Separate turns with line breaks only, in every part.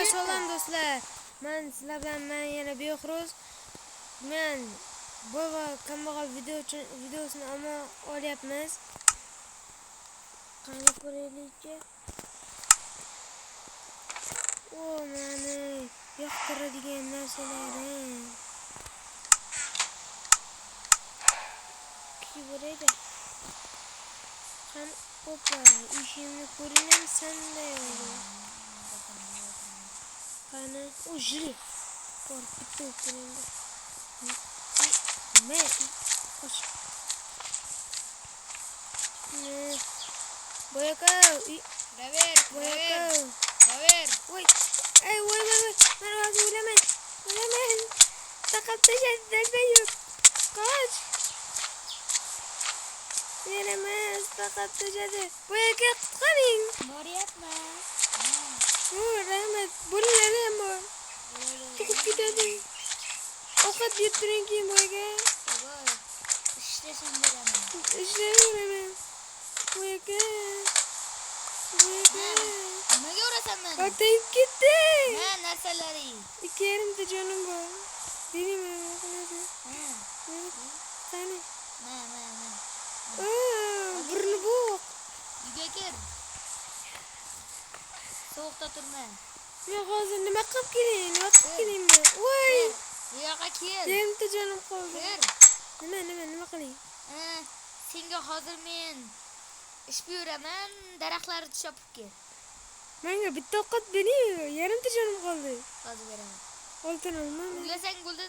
Assalom do'stlar. Men sizlar bilan yana Behruz. Men baba kambag'al videosini olyapmiz. Qani ko'raylikchi. O, meni yoqtiradigan narsalarim. Kiborayda. Qani opa, ishimni ko'rinam sanday. Qani, o jili. Bor, bitta o'tirindi. Men qoch. Boyaka,
Daver.
Voy. Ey, voy. Men hozir o'laman. Taqab tashladi, yo'q. Qoch. Yaramas, taqab tashladi. Boyaka, qutqaring.
Boryapman.
Rahmat. Bo'lalar ham bor. Chiqib ketadi. Ovqat yeb turing keyin boyaka.
Ishlasam beraman.
Ishlayveraman. Boyaka.
Nimaga urasan meni?
Otayib ketdi.
Ha, narsalaring.
2,5 jonim bor. Beraymi, nima qiladi? Qani?
Ma.
Burni bo'q.
Uyga kir. Sovuqda turma.
Men hozir nima qilib kelaymi? Voy!
Bu yoqqa kel.
2,5 jonim qoldi.
Kir.
Nima qiling?
Senga hozir men ish buyuraman, daraxtlarni chopib kel.
Menga bitta ovqat bering, 2,5 jonim qoldi.
Hozir beraman.
Oltin olmami?
O'ylasang bo'ldi.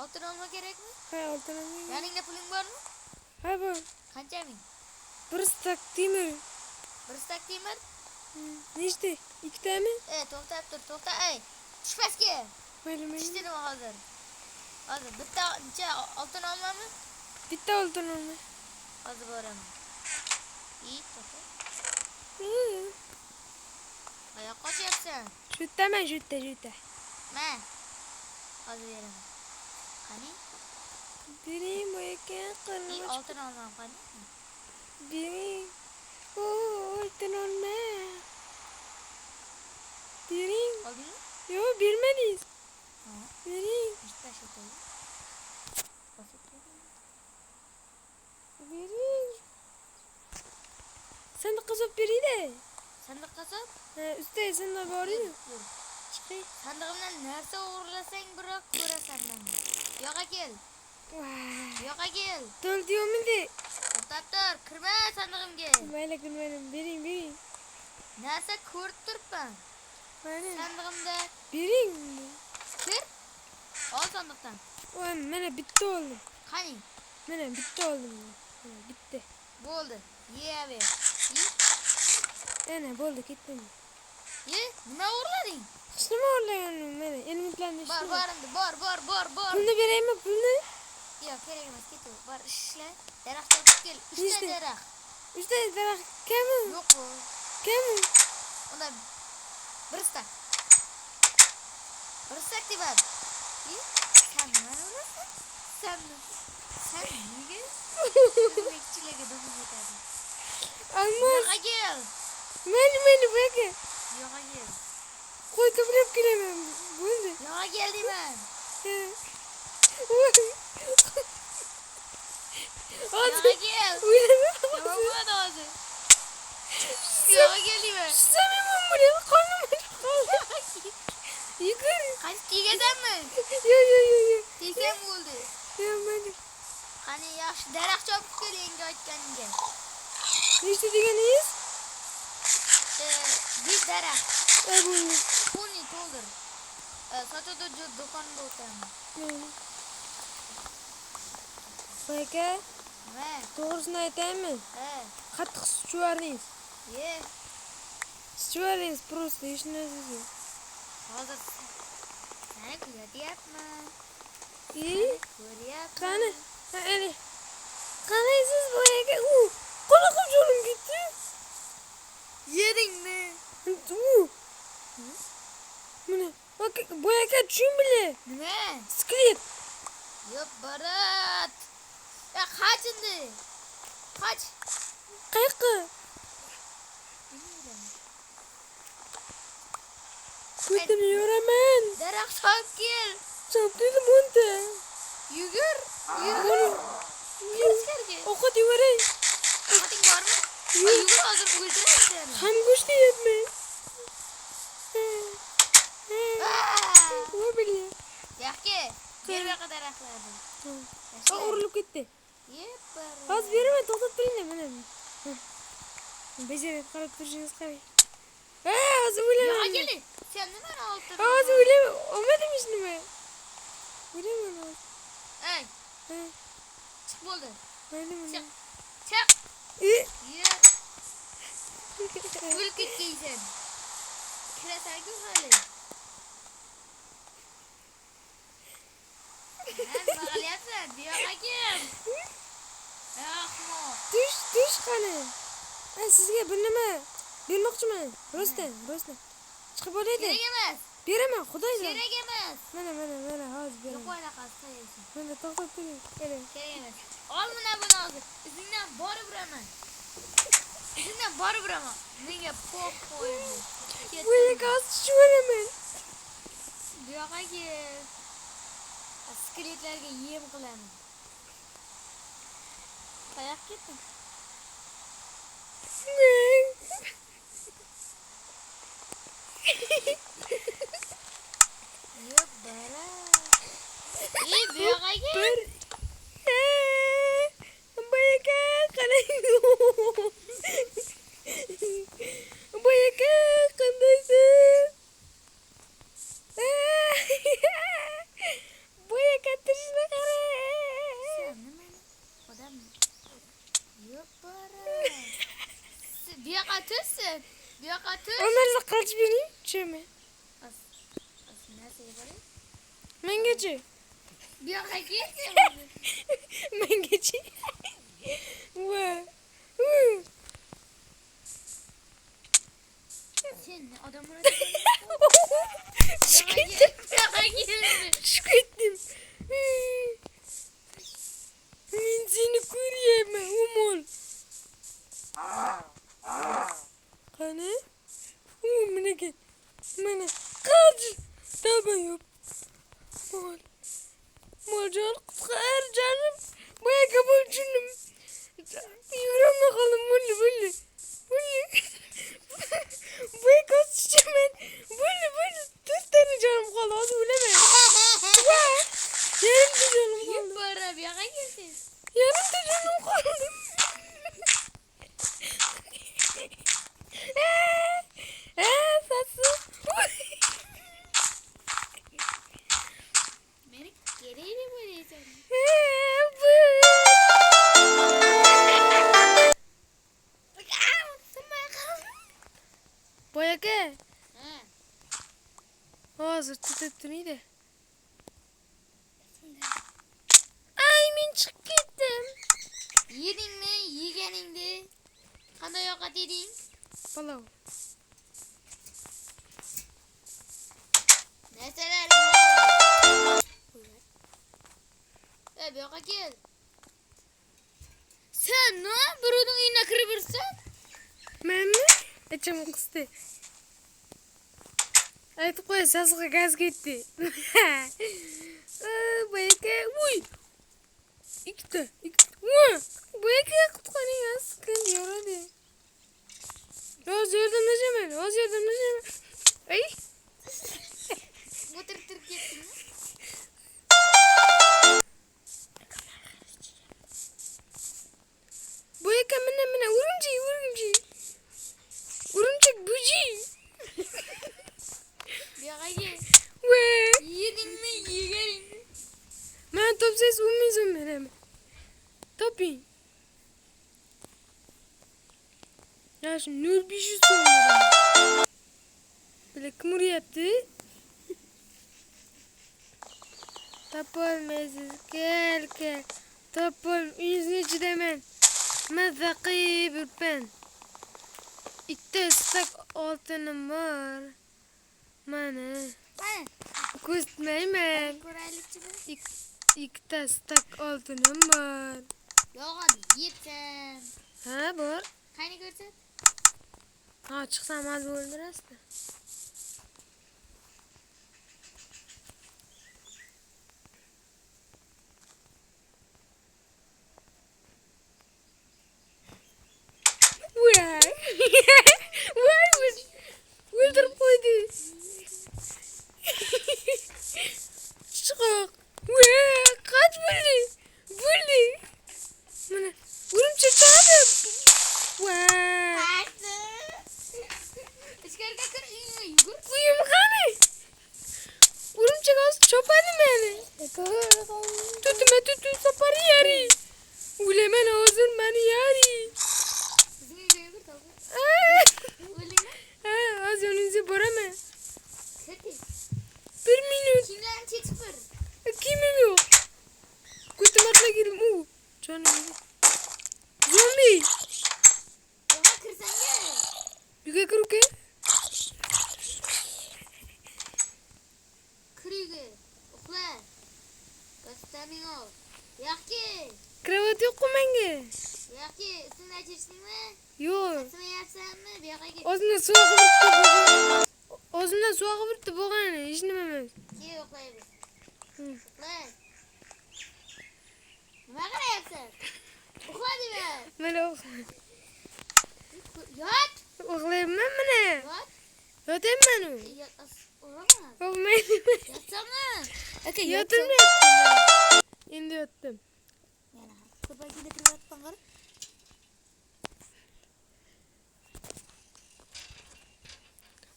Oltin olma kerakmi?
Ha, oltin olmayman.
Yoningda puling bormi?
Ha, bor.
Qancha ming?
Bir stak temir.
Bir stak temir?
Nechta? 2tami?
To'xtab tur, to'xta. Tush pastga.
Mayli.
Tishdimi hozir? Hozir bitta necha oltin olmami?
Bitta oltin olma.
Hozir boraman. To'xta. Qayoqqa qochyapsan?
Shu yerda.
Ma. Hozir beraman. Qani?
Bering boyaka, qani.
Oltin olmam qani?
Bering. Oltin olma. Bering.
Oldingmi?
Yo'q, bermadingiz. Bering. Bering. Sandiqqa solib beringda.
Sandiqqa sol?
Ha, ustida sandiq bor-ku.
Chiqing. Sandig'imdan narsa o'g'irlasang biroq ko'rasan meni. Yo'qa kel. Yo'qa kel.
To'ldiyomidi?
To'xtab tur, kirma sandig'imga.
Mayli, kirmayman. Bering.
Narsa ko'rib turibman.
Mana.
Sandig'imda.
Bering.
Kir. Ol sandiqdan.
Voy, mana bitta oldim.
Qani?
Mana bitta oldim. Bitta.
Bo'ldi. Yeyaver.
Ana, bo'ldi, ketdim.
Nima o'g'irlading?
Hech nima o'g'irlaganim, mana elementlarni ishla.
Bor.
Pulni beraymi, pulni?
Yo'q, kerak emas, ketaver. Bor, ishla. Daraxt topib kel. 3 ta daraxt.
3 ta daraxt kammi?
Yo'q bu.
Kammi?
Unda bir stak. Bir stak deyman. Sen nima urasan? Sen nega? Mekchilarga do'min etadi.
Almos.
Yo'qa kel.
Mayli, boyaka.
Yo'qa kel.
Qo'y to'plab kelaman. Bo'ldi.
Yo'qa kel deyman. Yo'qa kel. Nima bo'ladi hozir? Yo'qa kel deyman.
Samimman buni, qornim qoldi. Yugur.
Qani tegasanmi?
Yo'q.
Tegsam bo'ldi.
Yo'q, mayli.
Qani yaxshi daraxt chopib kel yangi aytganingga.
Nechta deganingiz?
5 daraxt.
Bo'ldi.
Pulni to'ldir. Sotoda do'konga o'taman.
Boyaka,
Nima?
to'g'risini aytaymi? Qattiq suchuvardingiz. Suchuvardingiz, просто hech narsa.
Hozir seni kuzatyapman. Ko'ryapman.
Qani? Qaraysiz boyaka, qanaqa jonim ketdi?
Yedingmi?
Mana, boyaka tushunmili.
Nima?
Skelet.
Yo'q, barat. Qoch endi. Qoch.
Qayoqqa? Ko'tarayoraman.
Daraxt solib kel.
Chopdim o'nta.
Yugur.
Buni
Yur ichkariga.
ovqat yevaray.
Ovqating bormi? Yugur hozir o'ldiramiz seni.
Ham go'sht yeyapman. Voy bilya.
Yaxki. Ber bu yoqqa daraxtlarni.
Urilib ketdi.
Yepar.
Hozir beraman, to'xtab turinglar mana. Bejarib qarab turishingiz qarang. Hozir
Yo'q
o'ylayman.
akeli. Sen nimani oltirding?
Hozir o'ylayman. Olmadim hech nima. O'ylayman hozir.
Ey,
Ha,
chiq bo'ldi.
mayli mana.
Chiq. Chiq.
Yur.
O'lib ketgaysan. Kirasan-ku hali. Nima qilyapsan? Bu yoqqa kel. Ahmoq.
Tush qani. Sizga bir nima bermoqchiman. Rostdan. Chiqib olaydi.
Kerak emas.
Beraman, xudoydan.
Kerak emas.
Mana, hozir beraman.
Yo'q anaqasi qo'yasan.
Mana to'xtab turing. Kerak.
Kerak emas. Ol mana buni hozir. Izingdan borib uraman. Menga pop qo'ydi.
Bu yerga hozir tushib olaman.
Bu yoqqa kel. Skeletlarga yem qilaman. Qayoqqa ketding? Yo'q, bara. Bu yoqqa kel.
Boyaka qarang. Boyaka qandaysiz? Boyaka turishni qarang.
Sen nimani? Odam. Yo'q, bara. Bu yoqqa tursin. Bu yoqqa tur.
Onlarga qilch bering, tushaman.
Narsaga boray.
Mengachi.
Bu yoqqa kel.
Mengachi. Va.
Sen odam urasan.
Tushib ketdim. Men seni ko'ryapman, umol. Qani? Menga. Mana qarj. Tavba yo'q. Moljon qutqar canım. Boyaga bo'lchinim. Yuraman qoldim, bo'ldi. Boyaga tushman. Bo'ldi. 4 tane canım qoldi, hozir o'laman. Va! Yarimta canım qoldi.
Bara bu yoqqa kelsin.
Yarimta canım qoldi. Satsız.
Meni kerakli bo'laysan.
Boyaka,
Ha.
hozir tutib turing-da. Ay, men chiqib ketdim.
Yedingmi, yeganingni? Qanday ovqat yeding?
Palov.
Narsalar. Bu yoqqa kel. Sen nima birovning uyina kirib yursan?
Menmi? Ichim qisdi. Aytib qo'y, sasiga gaz ketdi. Boyaka, uy. Ikkita. Boyaka qutqaring, askin yoradi. Hozir yordamlashaman. Ay.
O'tirib ketdingmi?
Boyaka mana urumchi. Urumchak buji.
Bu yoqqa kel.
Va.
Yedingmi, yeganingni?
Men topsangiz umizim beraman. Toping. Ya şu 0500 so'm beraman. Bila kim uryapti? Topolmaysiz. Kel. Uyingizni ichidaman. Mazza qilib yuribman. 2 stak oltinim bor. Mana. Ko'rsatmayman.
Ko'raylikchi.
2 stak oltinim bor.
Yo'q, yebsan.
Ha, bor.
Qani ko'rsat.
Ha, chiqsam hozir o'ldirasiz. Voy o'ldirib qo'ydi. Chiqoq. Voy qach bo'ldi. Bo'ldi. Mana urumchak chiqadi. Voy.
Ichkariga kir, uyingga yugur.
Uyim qani? Urumchak hozir chopadi meni. Tutma sopar yari. O'laman hozir meni yari.
Bizning uyga yugur, tavba. O'lingmi?
Ha, hozir yoningizga boraman.
Keti.
1 minut.
Kimlarni chetib bir.
Kimim yo'q. Ko'tamatla girim u. Jonim. Zombi.
Yo'qa kirsanga.
Uyga kir uka.
Kir uyga. Uxla. Kostaning ol. Yo'qki.
Kravat yo'q-ku menga.
Yo'qki, ustingni achirsingmi?
Yo'q.
Asmayapsanmi? Bu yoqqa git.
Ozimdan suv ag'ibirdi. Ozimdan suv ag'ibirdi bo'lgan. Hech nima emas.
Ke uxlaymiz. Uxla. Nima qarayapsan? Uxla deyman.
Mana uxla.
Yot.
Uxlayapman mana.
Yot.
Yotaman u.
Urama.
Uxlayman.
Yotsana. Aka,
Yotamayapman. Endi yotdim.
Yana ko'pagina kiryapman qara.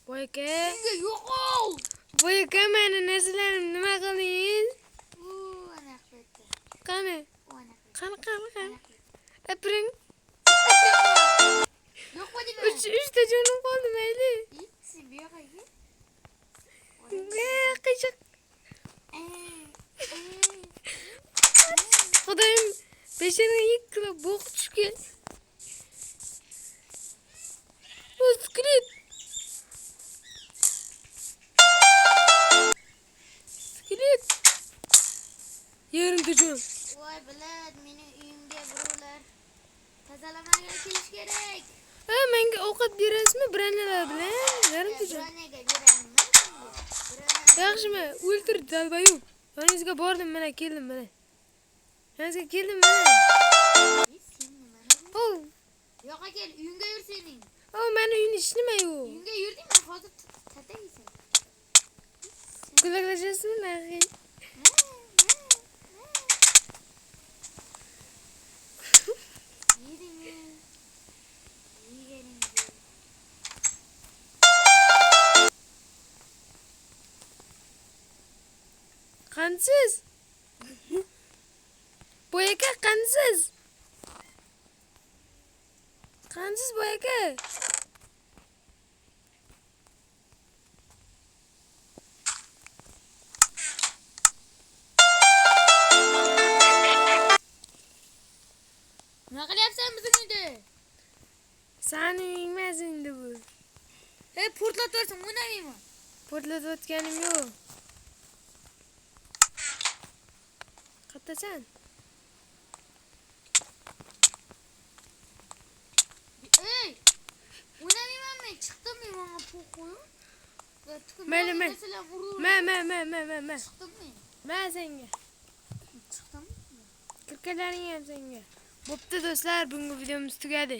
Voy aka.
Uyga yo'qol.
Voy aka, meni narsalarim nima qildingiz?
Ana qildi.
Qani?
Ana qildi.
Qani. Apiring.
Yo'q qo'ydim.
3 ta jonim qoldi mayli.
Sen bu yoqqa git.
Qiyshiq. Xudoyim besharga 2 kilo bo'q tushgan. Sklit. Yerimda jon.
Voy bilad, mening uyimga birovlar tozalamaga kelish kerak.
Ha, menga ovqat berasizmi branalar bilan? Yerimda jon.
Branaga beraymi?
Yaxshimi? O'ltir dalbayum. Yoningizga bordim, mana keldim mana. Yoningizga keldim mana.
Sen nimani?
Oh,
Yo'qa kel, uyingga yur sening.
oh, meni uyimda hech nima yo'q.
Uyingga yurding, men hozir tataysan.
Kulaklashasizmi, nahi?
Yedingmi? Yeganingni.
Qansiz? Boy aka, qansiz? Qansiz boy aka?
Nima qilyapsan bizning uyda?
Sani uying emas endi bu.
Portlatib yuborsam o'ynamayman.
Portlatayotganim yo'q. Qayerdasan?
Ey! O'ynamayman men, chiqdim men menga pul qo'yib.
Mayli, mayli. Ma.
Chiqdim men.
Ma senga.
Chiqdim.
Kirkalaring ham senga. Bo'pti do'stlar, bugungi videomiz tugadi.